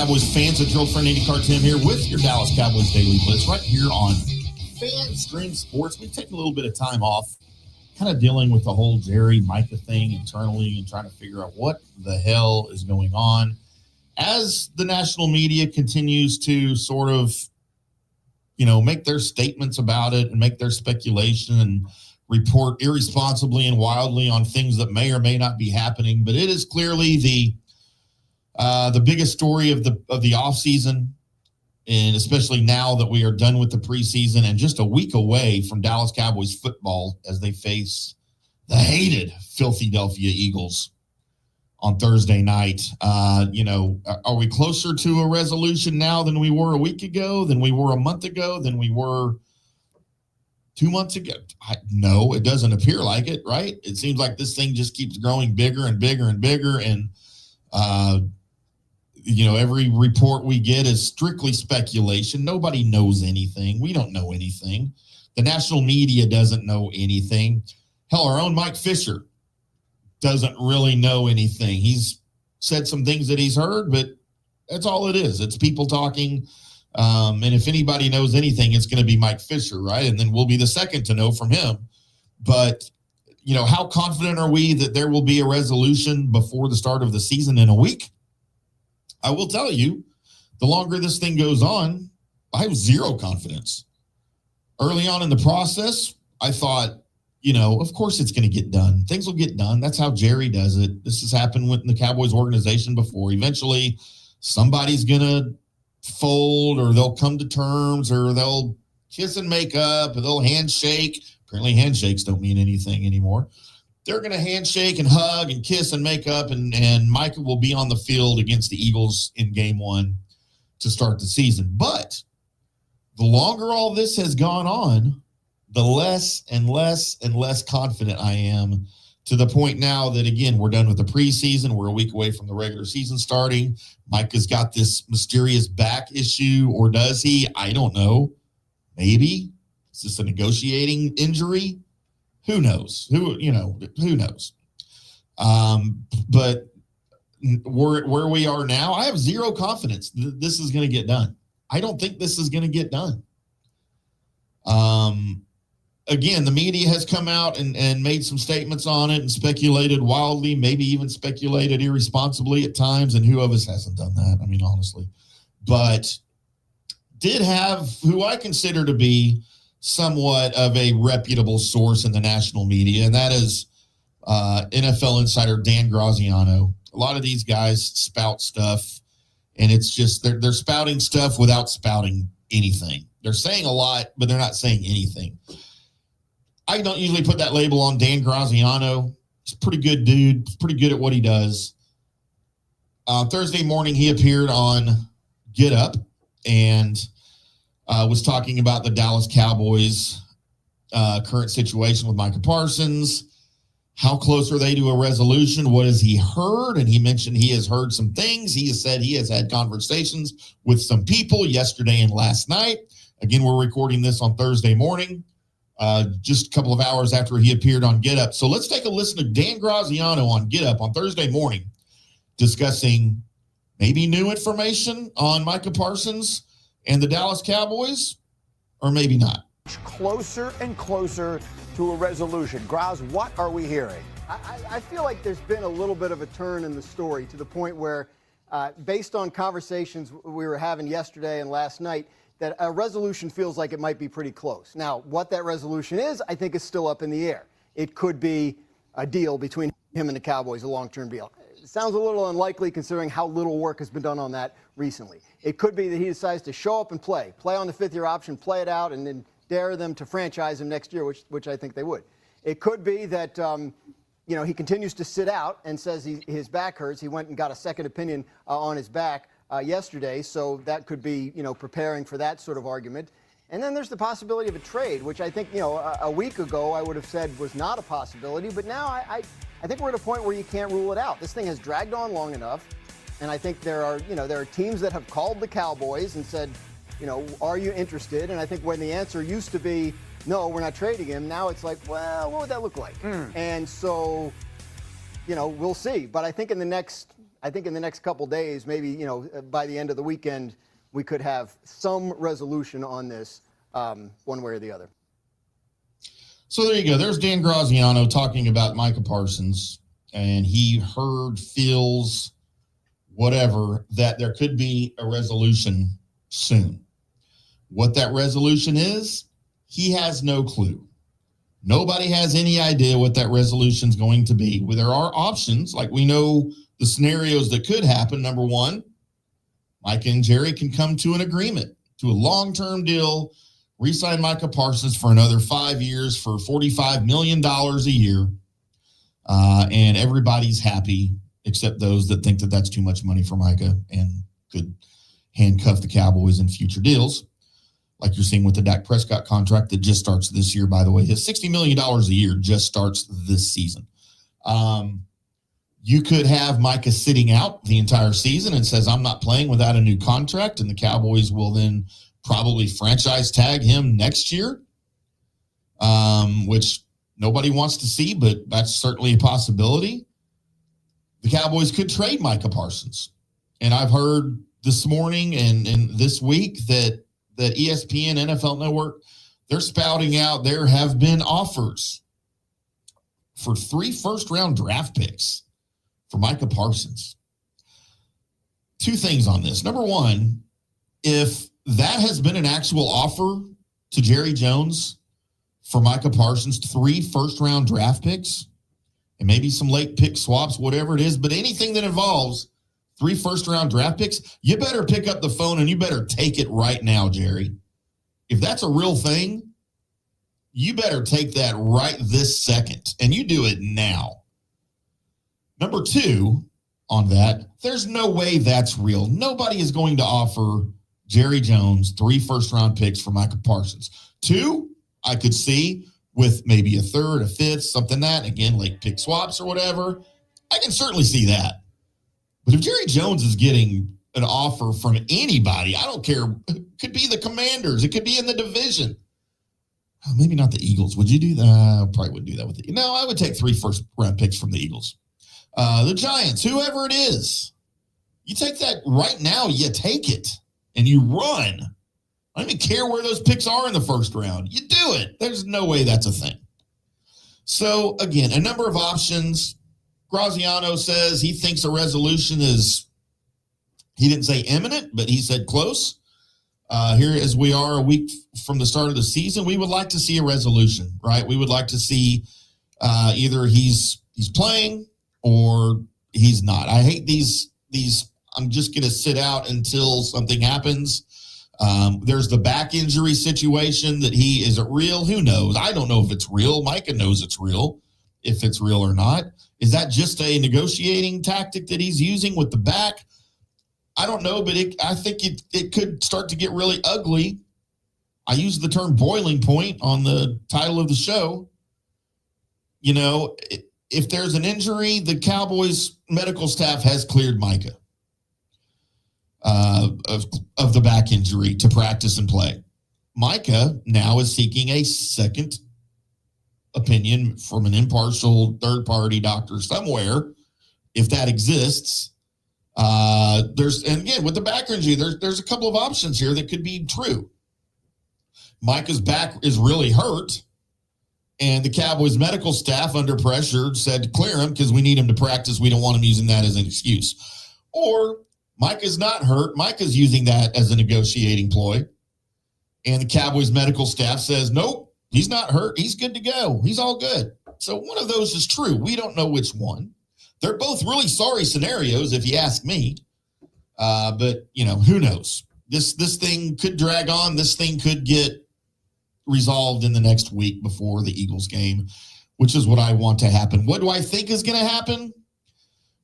Cowboys fans, it's your old friend IndyCar Tim here with your Dallas Cowboys Daily Blitz right here on FanStream Sports. We've taken a little bit of time off kind of dealing with the whole Jerry Micah thing internally and trying to figure out what the hell is going on as the national media continues to sort of, make their statements about it and make their speculation and report irresponsibly and wildly on things that may or may not be happening. But it is clearly the biggest story of the offseason, and especially now that we are done with the preseason and just a week away from Dallas Cowboys football as they face the hated Philadelphia Eagles on Thursday night. Are we closer to a resolution now than we were a week ago, than we were a month ago, than we were 2 months ago? No, it doesn't appear like it, right? It seems like this thing just keeps growing bigger and bigger and bigger. And, every report we get is strictly speculation. Nobody knows anything. We don't know anything. The national media doesn't know anything. Hell, our own Mike Fisher doesn't really know anything. He's said some things that he's heard, but that's all it is. It's people talking. And if anybody knows anything, it's going to be Mike Fisher, right? And then we'll be the second to know from him. But, how confident are we that there will be a resolution before the start of the season in a week? I will tell you, the longer this thing goes on, I have zero confidence. Early on in the process, I thought, of course it's going to get done. Things will get done. That's how Jerry does it. This has happened with the Cowboys organization before. Eventually, somebody's going to fold, or they'll come to terms, or they'll kiss and make up, or they'll handshake. Apparently handshakes don't mean anything anymore. They're going to handshake and hug and kiss and make up, and Micah will be on the field against the Eagles in game one to start the season. But the longer all this has gone on, the less and less and less confident I am, to the point now that, again, we're done with the preseason. We're a week away from the regular season starting. Micah's got this mysterious back issue, or does he? I don't know. Maybe. Is this a negotiating injury? Who knows? Who knows? But where we are now, I have zero confidence this is going to get done. I don't think this is going to get done. Again, the media has come out and made some statements on it and speculated wildly, maybe even speculated irresponsibly at times. And who of us hasn't done that? I mean, honestly. But did have who I consider to be somewhat of a reputable source in the national media, and that is NFL insider Dan Graziano. A lot of these guys spout stuff, and it's just they're spouting stuff without spouting anything. They're saying a lot, but they're not saying anything. I don't usually put that label on Dan Graziano. He's a pretty good dude. He's pretty good at what he does. Thursday morning, he appeared on Get Up and was talking about the Dallas Cowboys' current situation with Micah Parsons. How close are they to a resolution? What has he heard? And he mentioned he has heard some things. He has said he has had conversations with some people yesterday and last night. Again, we're recording this on Thursday morning, just a couple of hours after he appeared on Get Up. So let's take a listen to Dan Graziano on Get Up on Thursday morning, discussing maybe new information on Micah Parsons and the Dallas Cowboys, or maybe not. Closer and closer to a resolution. Graz, what are we hearing? I feel like there's been a little bit of a turn in the story, to the point where, based on conversations we were having yesterday and last night, that a resolution feels like it might be pretty close. Now, what that resolution is, I think, is still up in the air. It could be a deal between him and the Cowboys, a long-term deal. It sounds a little unlikely considering how little work has been done on that recently. It could be that he decides to show up and play on the fifth-year option, play it out, and then dare them to franchise him next year, which I think they would. It could be that he continues to sit out and says his back hurts. He went and got a second opinion on his back yesterday, so that could be preparing for that sort of argument. And then there's the possibility of a trade, which I think a week ago I would have said was not a possibility, but now I think we're at a point where you can't rule it out. This thing has dragged on long enough, and I think there are teams that have called the Cowboys and said, are you interested? And I think when the answer used to be, no, we're not trading him, now it's like, well, what would that look like? And so, we'll see. But I think in the next I think in the next couple days, maybe, by the end of the weekend, we could have some resolution on this one way or the other. So there you go. There's Dan Graziano talking about Micah Parsons, and he heard, feels, whatever, that there could be a resolution soon. What that resolution is, he has no clue. Nobody has any idea what that resolution is going to be. Well, there are options, like we know the scenarios that could happen. Number one, Micah and Jerry can come to an agreement, to a long-term deal, re-sign Micah Parsons for another 5 years for $45 million a year, and everybody's happy except those that think that that's too much money for Micah and could handcuff the Cowboys in future deals, like you're seeing with the Dak Prescott contract that just starts this year, by the way. His $60 million a year just starts this season. You could have Micah sitting out the entire season and says, I'm not playing without a new contract, and the Cowboys will then probably franchise tag him next year, which nobody wants to see, but that's certainly a possibility. The Cowboys could trade Micah Parsons. And I've heard this morning and this week that ESPN, NFL Network, they're spouting out there have been offers for 3 first-round draft picks for Micah Parsons. 2 things on this. Number one, if that has been an actual offer to Jerry Jones for Micah Parsons, 3 first-round draft picks, and maybe some late pick swaps, whatever it is, but anything that involves 3 first-round draft picks, you better pick up the phone and you better take it right now, Jerry. If that's a real thing, you better take that right this second, and you do it now. Number 2 on that, there's no way that's real. Nobody is going to offer Jerry Jones 3 first-round picks for Micah Parsons. 2, I could see with maybe a 3rd, a 5th, something that, again, late pick swaps or whatever. I can certainly see that. But if Jerry Jones is getting an offer from anybody, I don't care. It could be the Commanders. It could be in the division. Oh, maybe not the Eagles. Would you do that? I probably wouldn't do that with the No, I would take 3 first-round picks from the Eagles. The Giants, whoever it is. You take that right now, you take it, and you run. I don't even care where those picks are in the first round. You do it. There's no way that's a thing. So, again, a number of options. Graziano says he thinks a resolution is, he didn't say imminent, but he said close. Here as we are a week from the start of the season, we would like to see a resolution, right? We would like to see either he's playing or he's not. I hate these I'm just going to sit out until something happens. There's the back injury situation that is it real? Who knows? I don't know if it's real. Micah knows it's real, if it's real or not. Is that just a negotiating tactic that he's using with the back? I don't know, but I think it could start to get really ugly. I use the term boiling point on the title of the show. You know, if there's an injury, the Cowboys medical staff has cleared Micah of the back injury to practice and play. Micah now is seeking a second opinion from an impartial third-party doctor somewhere, if that exists. And again, with the back injury, there's a couple of options here that could be true. Micah's back is really hurt, and the Cowboys medical staff, under pressure, said clear him because we need him to practice. We don't want him using that as an excuse. Or Micah's not hurt. Micah's using that as a negotiating ploy, and the Cowboys medical staff says, nope, he's not hurt. He's good to go. He's all good. So one of those is true. We don't know which one. They're both really sorry scenarios, if you ask me. But, who knows? This thing could drag on. This thing could get resolved in the next week before the Eagles game, which is what I want to happen. What do I think is going to happen?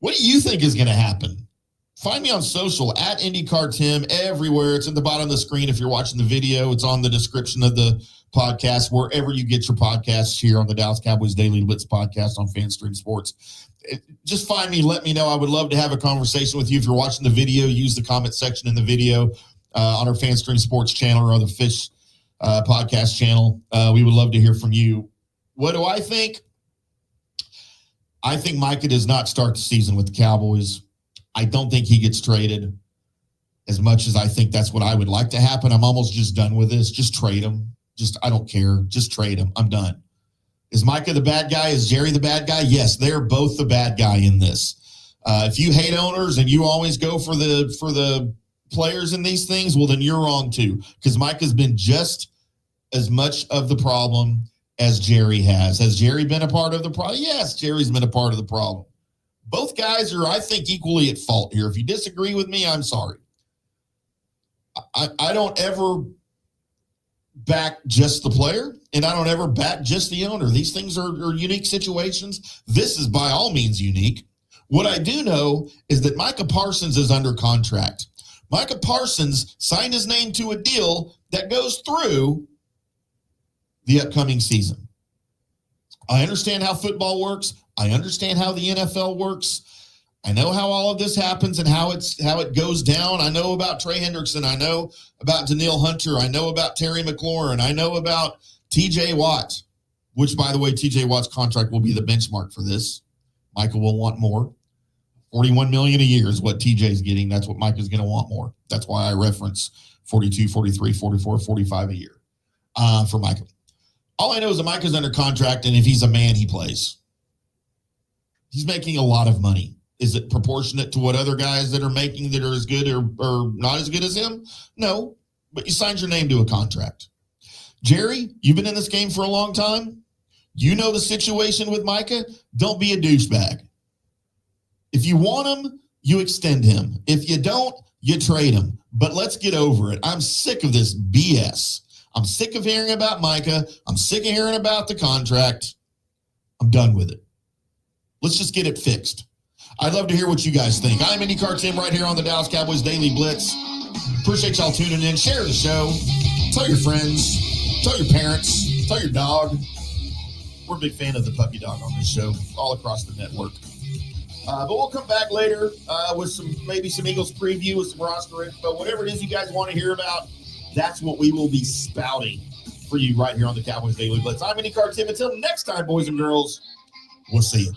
What do you think is going to happen? Find me on social, at IndyCarTim, everywhere. It's at the bottom of the screen if you're watching the video. It's on the description of the podcast, wherever you get your podcasts here on the Dallas Cowboys Daily Blitz podcast on FanStream Sports. Just find me, let me know. I would love to have a conversation with you. If you're watching the video, use the comment section in the video on our FanStream Sports channel or the Fish podcast channel. We would love to hear from you. What do I think? I think Micah does not start the season with the Cowboys. I don't think he gets traded. As much as I think that's what I would like to happen, I'm almost just done with this. Just trade him. I don't care. Just trade him. I'm done. Is Micah the bad guy? Is Jerry the bad guy? Yes, they're both the bad guy in this. If you hate owners and you always go for the players in these things, well, then you're wrong too. Because Micah's been just as much of the problem as Jerry has. Has Jerry been a part of the problem? Yes, Jerry's been a part of the problem. Both guys are, I think, equally at fault here. If you disagree with me, I'm sorry. I don't ever back just the player, and I don't ever back just the owner. These things are unique situations. This is by all means unique. What I do know is that Micah Parsons is under contract. Micah Parsons signed his name to a deal that goes through the upcoming season. I understand how football works. I understand how the NFL works. I know how all of this happens and how it goes down. I know about Trey Hendrickson. I know about Danielle Hunter. I know about Terry McLaurin. I know about TJ Watt, which, by the way, TJ Watt's contract will be the benchmark for this. Micah will want more. $41 million a year is what TJ's getting. That's what Micah's going to want more. That's why I reference 42, 43, 44, 45 a year for Micah. All I know is that Micah's under contract, and if he's a man, he plays. He's making a lot of money. Is it proportionate to what other guys that are making that are as good or not as good as him? No, but you signed your name to a contract. Jerry, you've been in this game for a long time. You know the situation with Micah. Don't be a douchebag. If you want him, you extend him. If you don't, you trade him. But let's get over it. I'm sick of this BS. I'm sick of hearing about Micah. I'm sick of hearing about the contract. I'm done with it. Let's just get it fixed. I'd love to hear what you guys think. I'm IndyCar Tim right here on the Dallas Cowboys Daily Blitz. Appreciate y'all tuning in. Share the show. Tell your friends. Tell your parents. Tell your dog. We're a big fan of the puppy dog on this show, all across the network. But we'll come back later with maybe some Eagles preview, with some roster info, whatever it is you guys want to hear about. That's what we will be spouting for you right here on the Cowboys Daily Blitz. I'm IndyCar Tim. Until next time, boys and girls, we'll see you.